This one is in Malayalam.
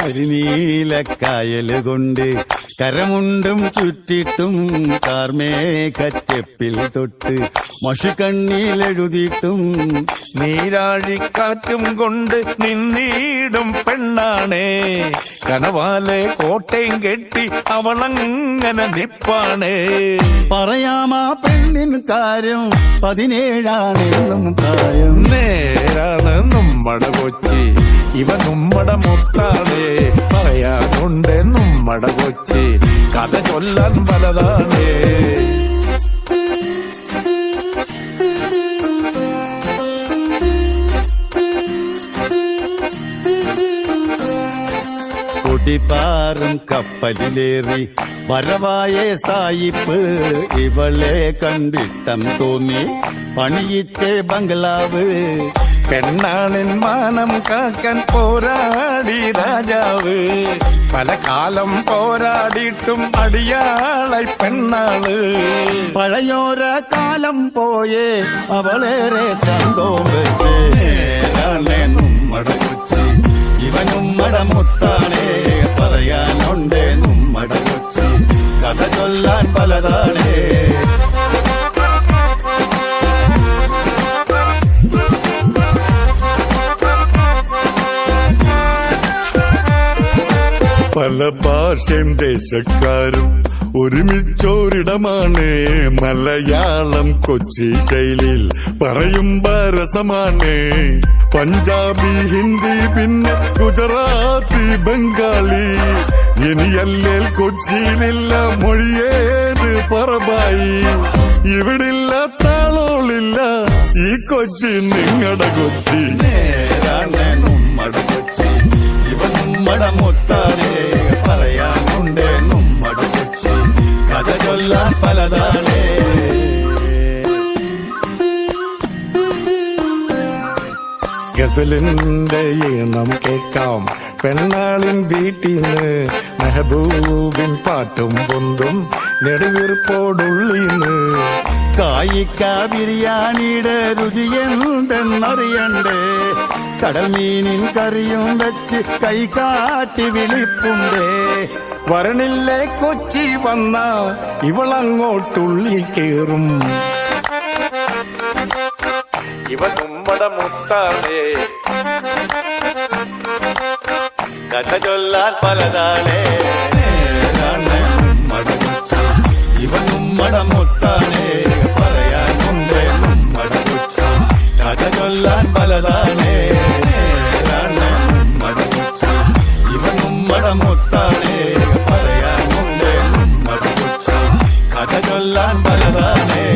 കരിനീലക്കായല് കൊണ്ട് കരമുണ്ടും ചുറ്റിട്ടും കാർമേഘച്ചെപ്പിൽ തൊട്ട് മഷിക്കണ്ണിയിലെഴുതിയിട്ടും നീരാഴിക്കാറ്റും കൊണ്ട് നിന്നീടും പെണ്ണാണേ കനവാലെ കോട്ടയും കെട്ടി അവളങ്ങനെ നിപ്പാണേ. പറയാമാ പെണ്ണിൻ കാര്യം 17 പ്രായം. നേരാണ് നമ്മടെ കൊച്ചി, ഇവ നമ്മടെ മുത്താണേ. പറയാനുണ്ട് നമ്മടെ കൊച്ചി, കഥ ചൊല്ലാൻ പലതാണേ. കുടിപ്പാറും കപ്പലിലേറി വരവായ സായിപ്പ് ഇവളെ കണ്ടിട്ടം തോന്നി പണിയിച്ചേ ബംഗ്ലാവ്. പെണ്ണാണിൻ മാനം കാക്കാൻ പോരാടി രാജാവ്, പല കാലം പോരാടിയിട്ടും അടിയാളായി പെണ്ണാള്. പഴയോര കാലം പോയേ അവളേറെ ചന്തോം വെച്ചേ. നമ്മടെ കൊച്ചി ഇവനുമ്മടെ മുത്താണേ. പറയാനുണ്ടേ നമ്മടെ കൊച്ചി, കഥ ചൊല്ലാൻ പലതാണേ. പല ഭാഷയും ദേശക്കാരും ഒരുമിച്ചോരിടമാണ് മലയാളം. കൊച്ചി ശൈലിയിൽ പറയുമ്പോ രസമാണ്. പഞ്ചാബി, ഹിന്ദി, പിന്നെ ഗുജറാത്തി, ബംഗാളി. ഇനിയല്ലേൽ കൊച്ചിയിലില്ല മൊഴിയേത് പറബായി. ഇവിടില്ല താളോളില്ല ഈ കൊച്ചി നിങ്ങടെ കൊച്ചി. നമ്മടെ കൊച്ചി ഇവൻ നമ്മടെ മുത്താണേ. പറയാനുണ്ട് നമ്മടെ കൊച്ചി, കഥ ചൊല്ലാൻ പലതാണേ. ഗസലിന്റെ ഈണം കേൾക്കാം പെണ്ണാളിൻ വീട്ടിന്ന്. മെഹബൂബിൻ പാട്ടും പൊന്തും നെടുവീർപ്പോടുള്ളീന്ന്. കായിക്ക ബിരിയാണിയുടെ രുചി എന്തെന്നറിയണ്ടേ. കടൽ മീനിൻ കറിയും വെച്ച് കൈകാട്ടി വിളിപ്പുണ്ടേ. വരണില്ലേ കൊച്ചി വന്ന ഇവളങ്ങോട്ടുള്ളി കേറും. ഇവ നമ്മടെ മുത്താണേ, കഥ ചൊല്ലാൻ പലതാണേ. നമ്മടെ കൊച്ചി ഇവൻ നമ്മടെ മുത്താണേ. പറയാനുണ്ട് നമ്മടെ കൊച്ചി, കഥ ചൊല്ലാൻ പലതാണേ. നമ്മടെ കൊച്ചി ഇവൻ നമ്മടെ മുത്താണേ. പറയാനുണ്ട് നമ്മടെ കൊച്ചി, കഥ ചൊല്ലാൻ പലതാണേ.